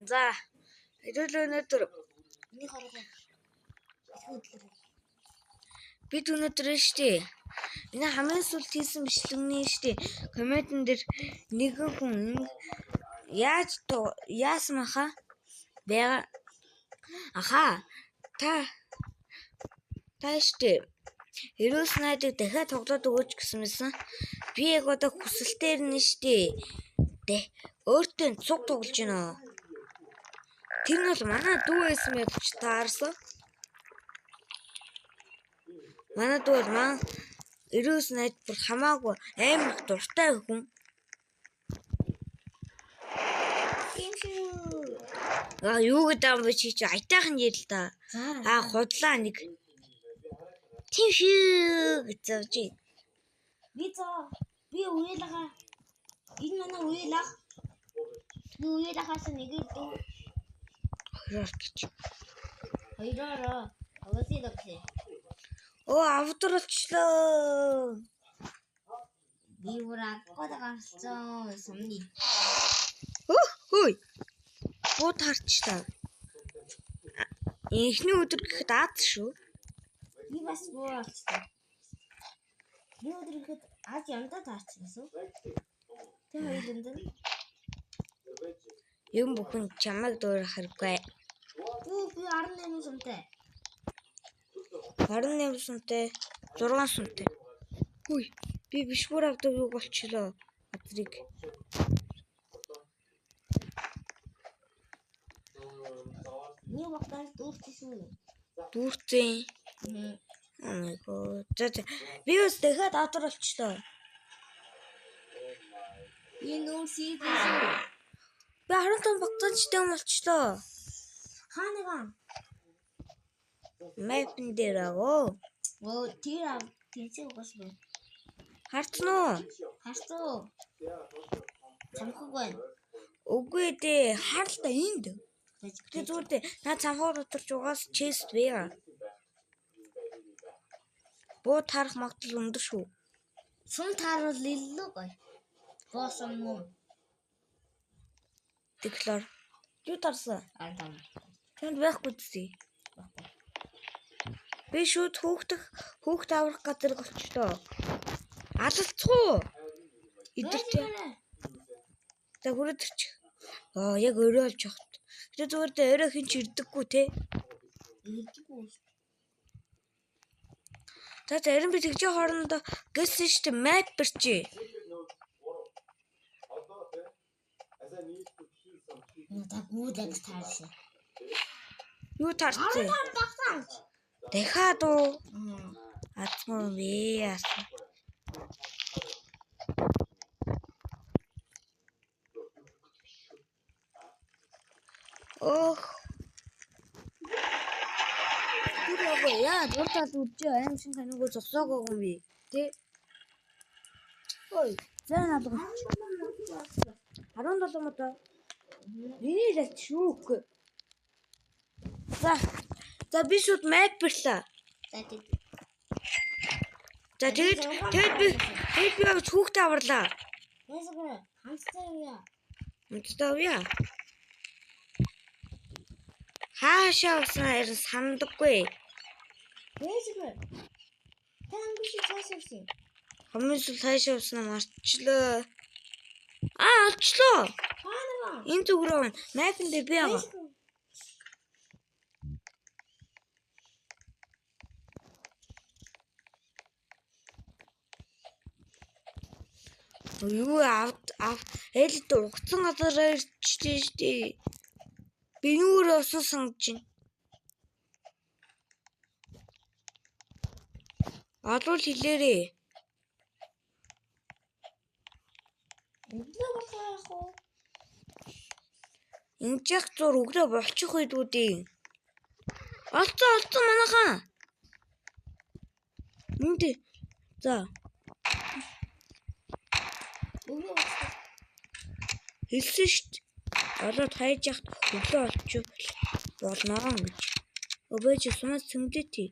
За өнөөдөр Энийг хараад бид өнөөдөр штэ. Энэ хамгийн сүүлд хийсэн бичлэгний штэ. Комментэн дээр нэгэн хүн яасан маха? Бага аха та штэ. Эрүүс найдыг дахиад тоглоод өгөөч гэсэн мэсэн. Би яг одоо хүсэлтээр нь штэ. Өөртөө цуг тоглож байна. Тэр нь бол манай дүү байсан ядч таарсан. Манай дүү бол маань эрүүс найд бүр хамаагүй амар дуртай хүн. Юу гэдэг юм бэ чи айтайхан ярил та. Худлаа нэг. Тийм шүү гэж. Би уйлага. Энэ манай уйлах. Би уйлахаас нэгээр дүү. Хоёроо. Аваад идэв. Авдралчлаа. Би ураг годагарсан сумни. Хөөй. Бууд харчлаа. Эхний өдөр гэхэд аад шүү. Би бас боолцсон. Би өдөр гэхэд аад ямдаа таарчихсан. Тэ хоёуланд нь юм бүхэн чамайг дуурах хэрэггүй. би 18 сумтай. 18 сумтай, 6 сумтай. Хүй, би биш бүр авдаг юу болчихлоо. Адрыг. Нэг багтаас дүүрчихсэн. Дүүрцэн. За. Би бас дахиад авдар болчихлоо. Энэ үсийдээ. Би 15 багтаачтай болчихлоо. Хаанаа? Мэпэн дээр агоо. Тийчээ угаасгүй. Харцсан уу? Харцсан. Самхаггүй. Үгүй дээ, харалта энд. Тэ зүгээр дээ. Та цамхаар утарч угаас чест вэ. Буу тарах магадлал өндөр шүү. Сум тааруул илүү гоё. Боосон мөн. Тэглэр. Юу тарсан? Ардам. Тэнд байхгүй дээ. Би шууд хүүхд аврах газар болчлоо. Алалцгүй. Идэртэй. За хүрээд ирч. Яг өрөө олж явахт. Тэгээ зүгээр дээ өрөө хин ч ирдэггүй те. Ирдэггүй. За зарим би тэгж хоорондоо гэсэн штэ мэп бэрчээ. Та гүдэг таарсан. Юу таарсан? Дахиад уу? Атмаа вэ яасан. Яа, дуртал үдчээ аим шин таньгүй зогсоогоо юм би. Тэ. Ой, зэн алга. 17 мото. Миний л шүүх. За би шууд мэп бирлээ. За тэгээд би авч хүүхдээ аварлаа. Ясгүй хамттай явъя. Хаашаа уснаа ерэн сандаггүй. Ясгүй. Тангиш цаашаа. Хамгийн цаашаа уснаа марчлаа. Олчлоо. Хаана? Энэ зүгрөө мэпэн дээр би аваа. Юу элд угцсан газараа ирчихсэн штэ. Би нүрээ усан сангаж байна. Олвол хэлээрээ. Өглөө болох уу? Инжих зур өглөө болчих үйдүүдээ. Олцсон манайхаа. Энд. За. Хэлсэн штт. Олоод хайж яхад өглөө олчих болно гэж. Өвөөж сумаас цэнгдэти.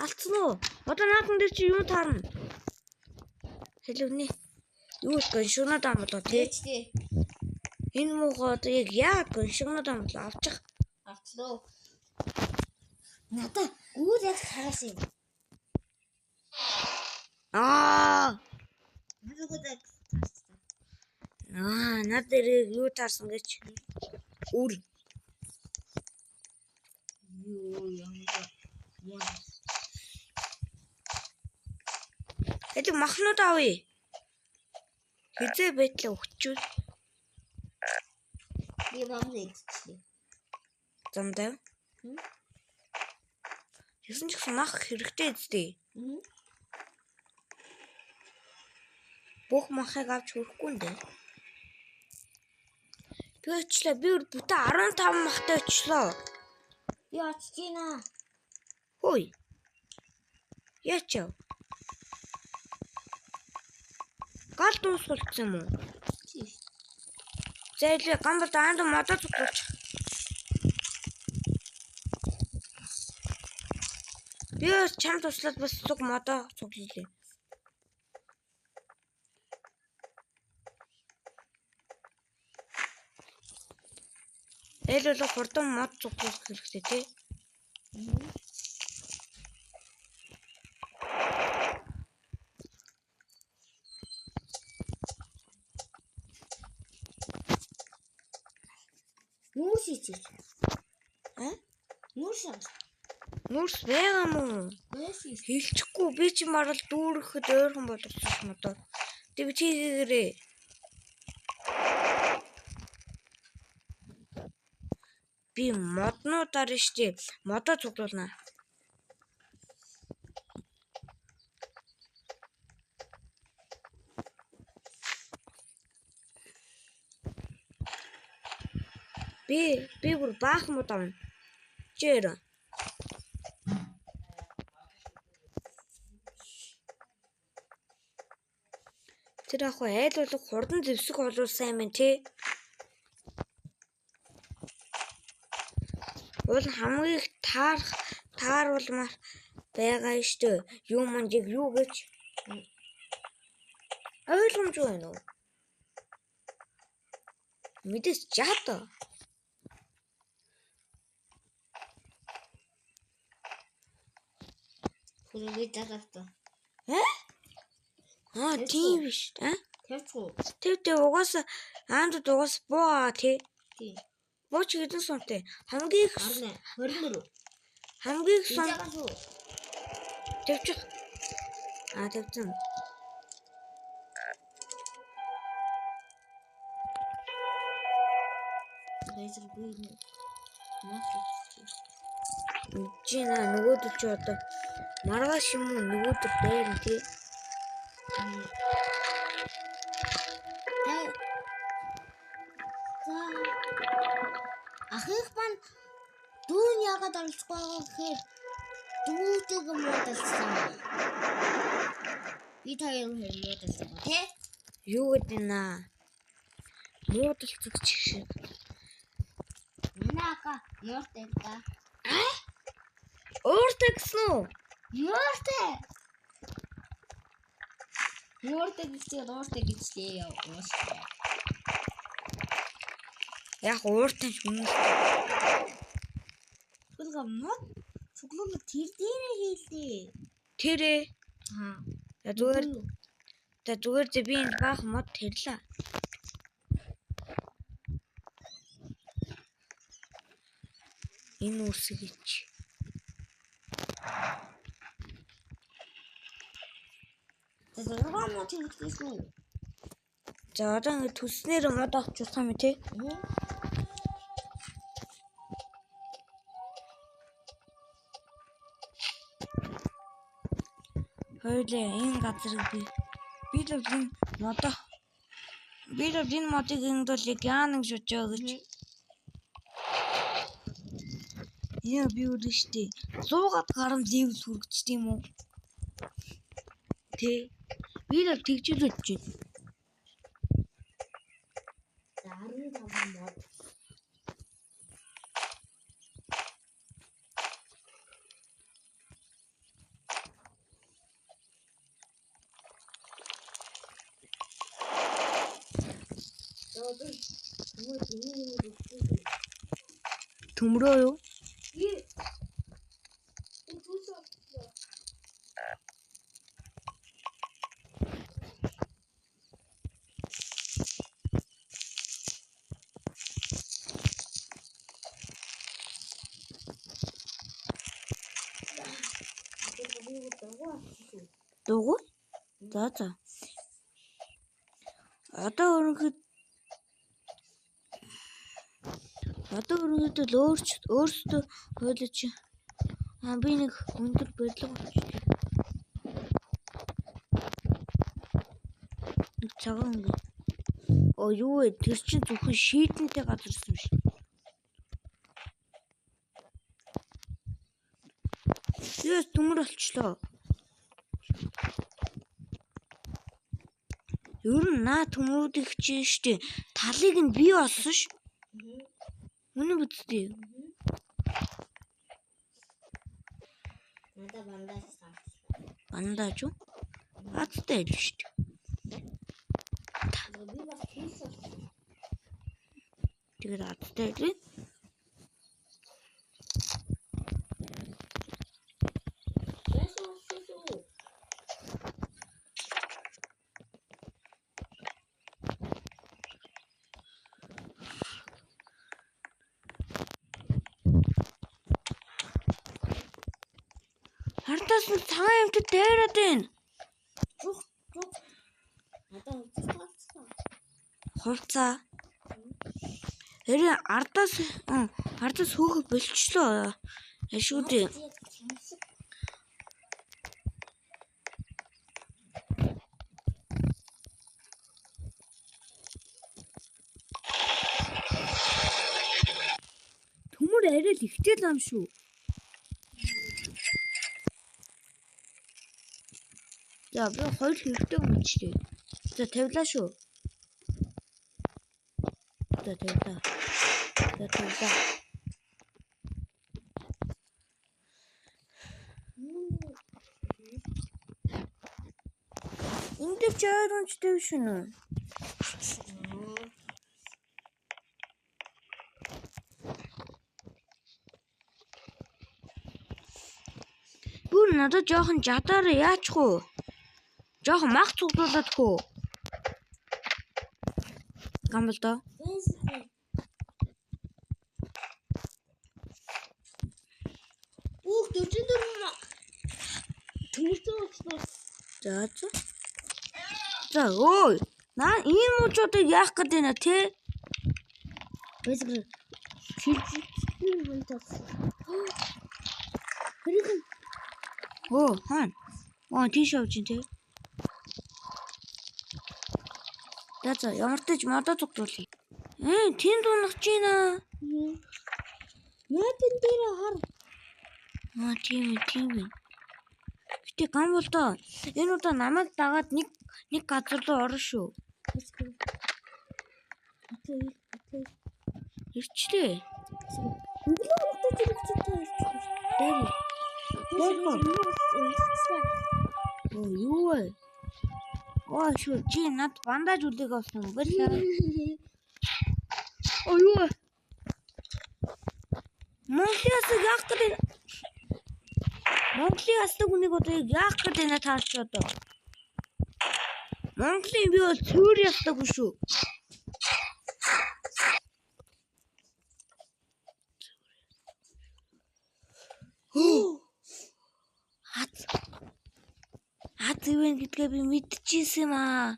Алдсан Одоо наатан дээр чи юу таарна? Хэлвнэ. Юу гоншигноод амлаа тий. Тэгэж тий. Энэ муухай одоо яг яа гоншигноод амлаа авчих. Авчлаа. Надаа гүүл яг хараасан юм. Надад Над дээр юу таарсан гэж. Үр. юу юм бэ? Хэдий махнууд авъя. Хизээ байтлаа өгчүүл. Би бамзыг чи. Замдаа. Ясан ч гэсэн мах хэрэгтэй үстэй. Бүх махыг авч хүрэхгүй нэ. Би очлоо. Би бүтэ 15 махтай очлоо. Би очиж гинэ. Хөөе. Яачаа. Гал дуусгал гэсэн юм уу? Тийш. Зайлээ гамбал даанд модоо цуглуулж. Би чамд туслаад бас зүг модоо цуглуулъя. Ээл бол хурдан мод цуглуулах хэрэгтэй тий. Нүүрс ичиж. Нүүрс. Нүүрс байгаа мó? Бэсис. Хилчихгүй би чи марал дүүрэхэд ойрхон боловсон юм одоо. Тэг би тийгээрээ. Би моднуудаар штэ модоо цуглуулна. Би бүр баахан мод авна. Чээр. Тэр ах айл болох хурдан зэвсэг болвол сайн мэн тий. Уул хамгийн их тааруулмаар байгаа штэ. Юу манжиг юу гэж ойлгомжгүй байна уу? Мэдээс жаата. Хөрөг дагалта. Тийм биш. Тэрчүү. Тэг угаасаа аанд угаас боо тий. Тий. Бооч гэдэг сонтой. Хамгийн их 24. хамгийн их сон Дагалшгүй. тавьчих. Тавьсан. Хайзергүй. Жина нөгөөдөл чи одоо маргааш юм уу нөгөөдөл байна тий. Ахих ман дүүн ягаад оролцохгүй байгаа гэхээр дүүтэйг муудалсан. Би таяр муудалсан ба тий? Юу гэдэг нэ? Муудалцах шиг. Нака ёртэй да. Ууртай гэсэн үү? Ёртэй. Ёртэй гэжтэй яа. Яг ууртай ч юм уу. Тэгвэл мод цуглуулга тэр дээрээ хийлээ. Тэрээ. Зүгээр би энэ баах мод тэрлээ. Энэ үсгийч. Тэргөө мод хийлээсэн үү? За одоо ингэ төснээр мод авчихсан юм тий. Хоёулаа энэ газрыг би л энэ модоо энэ модыг эндүүлэг яанаг шучоо гэж. Яа би үргэлжтэй 100-аад гарам зэвл хүргэж тийм үү? Тэ. Би л тэгжиж үтж байна. 15 мод. Төмөр миний нэг өгсөн. Төмрөө юу? Дугуй? За. Одоо өрөнгөд л өөрсдөө хойлооч. Би нэг өндөр бодлого болчихлоо. Нэг цагаан ингээ. Юу вэ? Тэр чинь зөвхөн шийдэнтэй газарсан биш. Яс төмөр болчлоо. Ер нь наа төмрүүдийг чинь штэ. Талыг нь бий болсон ш. Үнэн үстэй. Надаа бандаж санагдсан. Бандаж юу? Хаттай л штэ. Би бас хийсэн. Тэгээд хаттай л. Хартаас нь цагаан юмтай дайраад байна. Зүг. Надаа хувцас. Хувцаа. Ардаас хөөх болчихлоо. Шүү дээ. Төмөр арай л ихтэй зам шүү. За би хоёр хэрэгтэй өмчлээ. За тавилаа шүү. За тавилаа. Энд ч ойрончтой биш үү? Бүр надад жоохон жадаараа яачих уу? Жоохон мах цуглуулад хөө. Гамбал доо. За ой. Наа ийм мужуудыг яах гээд байна те? Basically чилжил хонтос. Хэрэг. Хаан. Тийш явж ин те. За ямар ч тач модоо цуглуулъя. Тэнд унах чинь аа. Яа тэн дээр хар. Тийм. Гэтэ гамбал доо. Энэ удаа намайг дагаад нэг газар руу орно шүү. Ирчлээ. Юу вэ? Шүү чи над бандаж үлээг авсан юм байна. Юу вэ? Монголын асдаг үнийг одоо яах гээд байна таарч одоо. Монголын би бол цөөр ястаггүй шүү. Хат ивэн гэдгээ би мэдчихсэн юм аа.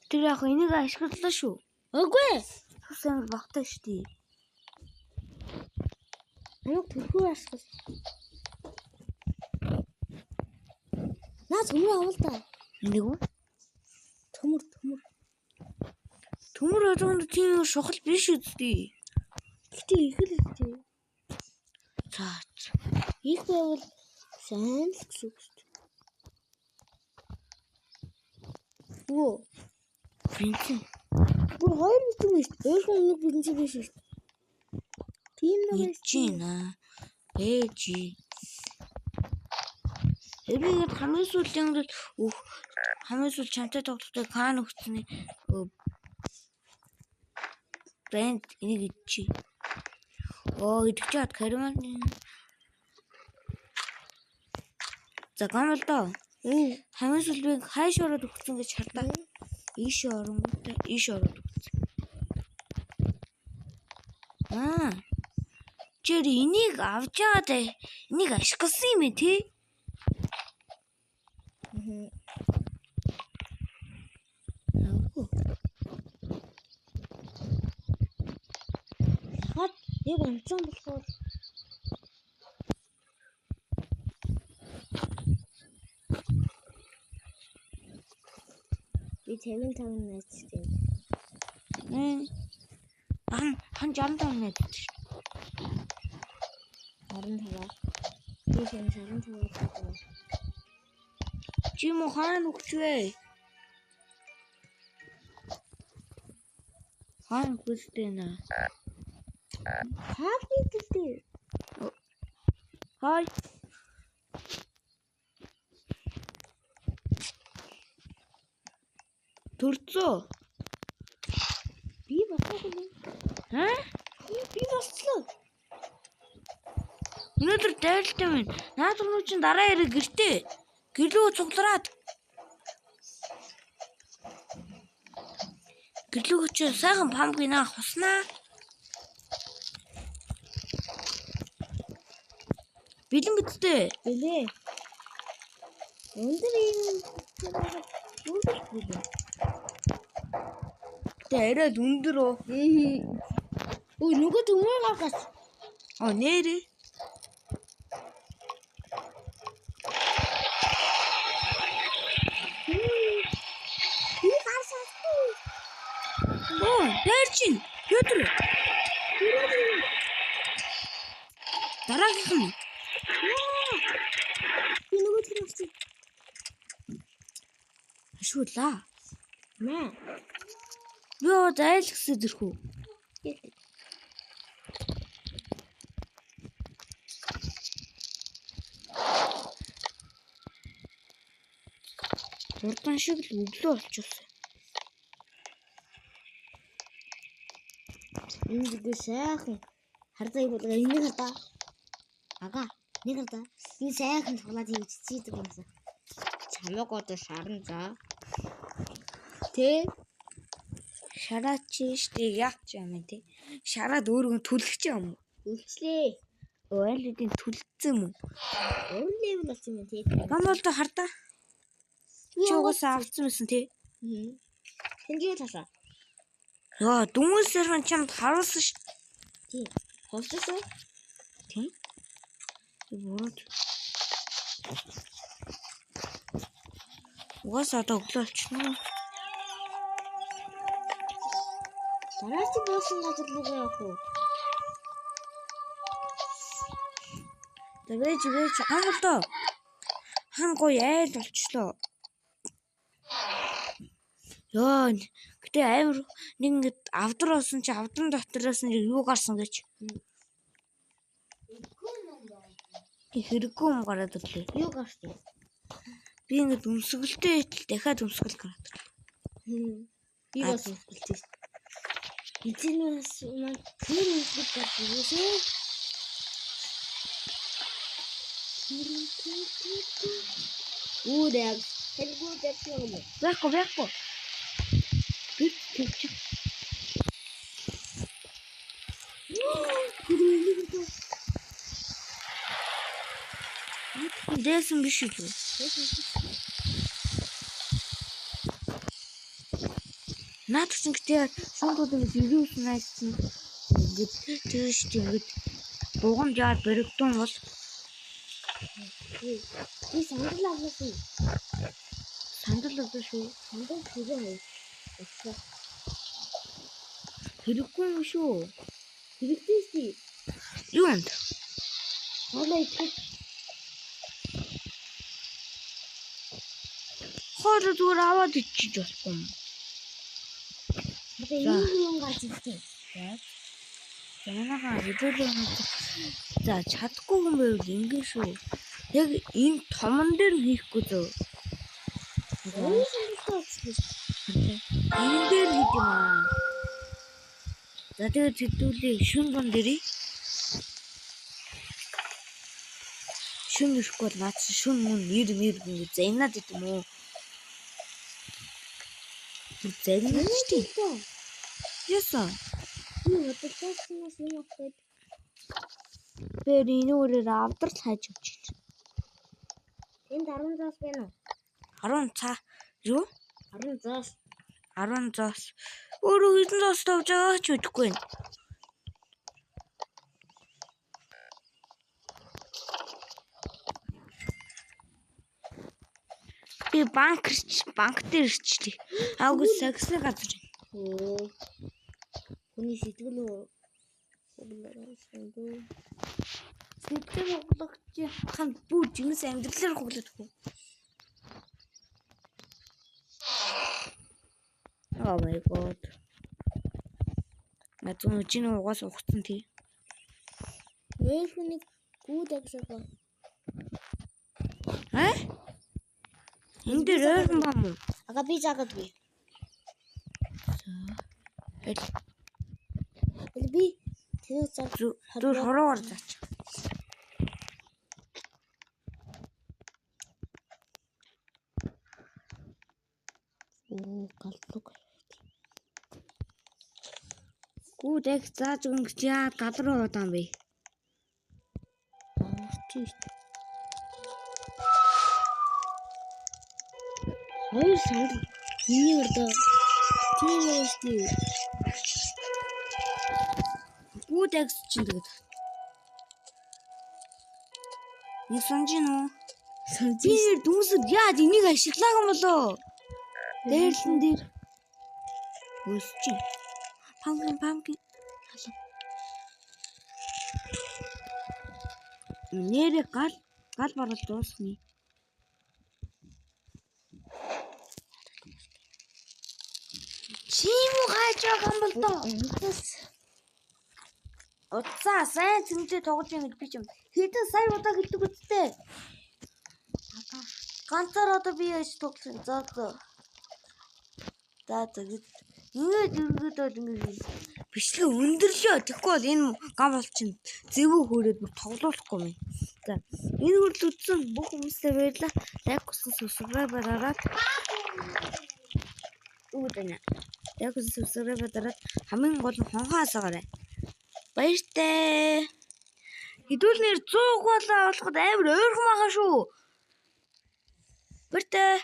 Тэр яг энийг ашиглалаа шүү. Үгүй. Сайн багтаа штий. Анаг төрхөө ашигла. Наа төмөр авал та. Нэг үү? Төмөр одоонд тийм шухал биш үстэй. Гэтэ их л үстэй. За. Их байвал сайн л гэсэн үг шүү дээ. Бензин. Бүр хоёр бензин биш. Өөрхөн нэг бензин биш шүү дээ. Тийм нэг Чина. Ээжи. Эргээд хамгийн сүүлийн бол хамгийн сүүл чамтай тогтдог хаана өгсөн брэнд энийг идчи. Идэж чад карман. За гамал доо. Хамгийн сүүл би хайш ороод өгсөн гэж хардаа. Ийш оронгуудаа ийш ороод өгсөн. Чэр энийг авч яваад энийг ашигласан юм ээ тий? Хад яг онцон болохоор би 55 найзтай. Хан 65 найзтай шүү. 65. Би 65. Чи мо хаана өгчвэ? Хаана өгчтэй нэ? Хаад битэй. Хай. Төрцөө. Би басаагүй. Би баслаа. Өнөөдөр дайралтай минь. Наадмуу чин дараа ярэ гэртээ. Гэрлөө цуглараад. Гэрлөө чи сайхан пампкин авах хуснаа. Бэлэн биттэй. Билээ. Өндөр юм. Тэ арай өндөр оо. Ой нөгөө төмөр гаргаж. Нэрээ. Дэрчин. Пётр. Дараагийнх нь. Би нөгөө төмөрч. Ашуулаа. Маа. Би зайл гэсээ дэрхүү. Хурдан шиг л өглөө болчихсон. Энд би сайхан хардаа болоо энийг хардаа. Ага, нэг хардаа. Би сайхан цуглаад хийж чийдэг юмсан. Чамаг одоо шарна за. Тэ Шараач штэ яач юм те. Шараад өөрөө түлхэж юм уу? үлчлээ. Ойлгийн түлцсэн юм уу? Өөр левел болсон юм тий. Гамболтой хардаа. Чи угаасаа авцсан байсан тий. Тэнцээ тасаа. Дүнгийн сэрхэн чамд харуулсан ш. Тий. Хослоо. Тий. Бүрд. Угаасаа одоо өглөө болчихно. Дараач боосон газар руу явах уу? Тэгэж гамболтой. Хан гоё айл болчлоо. Гэтэ амар нэг ингэж авдар болсон чи авдрын дотроос нэг юу гарсан гэж. Хэрэггүй юм гараад ирлээ. Юу гарсан? Би ингэ өмсгөлтэй дахиад өмсгөл гараад ирлээ. Би бас өмсгөлтэй. Эцэнээс маань тэр өмсгөл гарсан юусээ? Үүрэг хэлгүй гэсэн юм. Байхгүй. Би тэгчих. Дэсэн биш үү? Наад чинь гэдэг шундууд ингэж ирүүс найсан. Ингэж тийш ингэж дугамж яад бэрэгдэн бол би сандал авсан. Сандал авсан шүү. Сандал хэрэг. Хэрэггүй юм шүү. Хэрэгтэй шүү. Юунд? Хоолой идэх. Хоолой зүгээр аваад ичиж болохгүй юм. Одоо юм гарч ирсэн. Янагаа хэдүүлээ. За чадахгүй юм байвал ингэ шүү. Яг энэ томон дээр нь хийхгүй зөө. Ой сонирхолтой болчихлоо. Энэ дээр хийх юм аа. За тэгээд хэдүүлээ шүн гон дээрээ. Шүн ирэхгүй бол наад шүн мөн нэр ингэ загнаад идэм үү? Загнаад ч тийм. Яасан? Би бодлооснаас юм авах. Тэр энэ үрээр авдрал хайж өгч. Энд 10 зоос байна уу? 10 цаа юу? 10 зоос. 10 зоос. Өөрөө хэдэн зоос тавьж байгаа ч үдэхгүй байна. Би банк дээр ирчлээ. Аагүй саксны газар. Оо. Хүний сэтгэл үү? Сэтгэл хөдлөгч хан бүр жинс амьдралаар хөглөдөггүй. Oh my god. Матун чинь угаас ухсан тий. Нээхний гүд агсаа. Энд дээр ойрхон бам уу? Ага би заагаад би. Би тэр цаг зүр хороор заач. Оо галтлуг. Гүүд яг зааж өнгөч яа гадруу удаан бэ? Чи. Хоёр санд миний өрдөө тийм үстэй. Гүүд яг чинь тэгээд. Нэг санжин уу? Би дүнсэд яаж энийг ашиглаагүй юм болоо? Дээрлэн дээр өсч. Pumpkin. Нэрэ гал барал дуусна. Чим уу гайж байгаа юм бол доо. Утсаа сайн цэмтэй тоглож байгаа гэж би ч юм. Хэдэн сая удаа хэлдэг үсттэй. Ганцаар одоо би яаж тоглосон. За. Ингээд бол ингээд бичлэг өндөрлөө. Тэгэхгүй бол энэ гам бол чинь зэвүү хөөрөөд бүр тоглоулахгүй юм. За энэ хүртэл үзсэн бүх хүмүүстээ баярлалаа. Лайк subscribe дараад. Үүдэнэ. Лайк subscribe дараад хамгийн гол нь хонхоосоогоорой. Баяртай. Хэдүүл нэр 100 болоо болоход амар ойрхон байгаа шүү. Баяртай.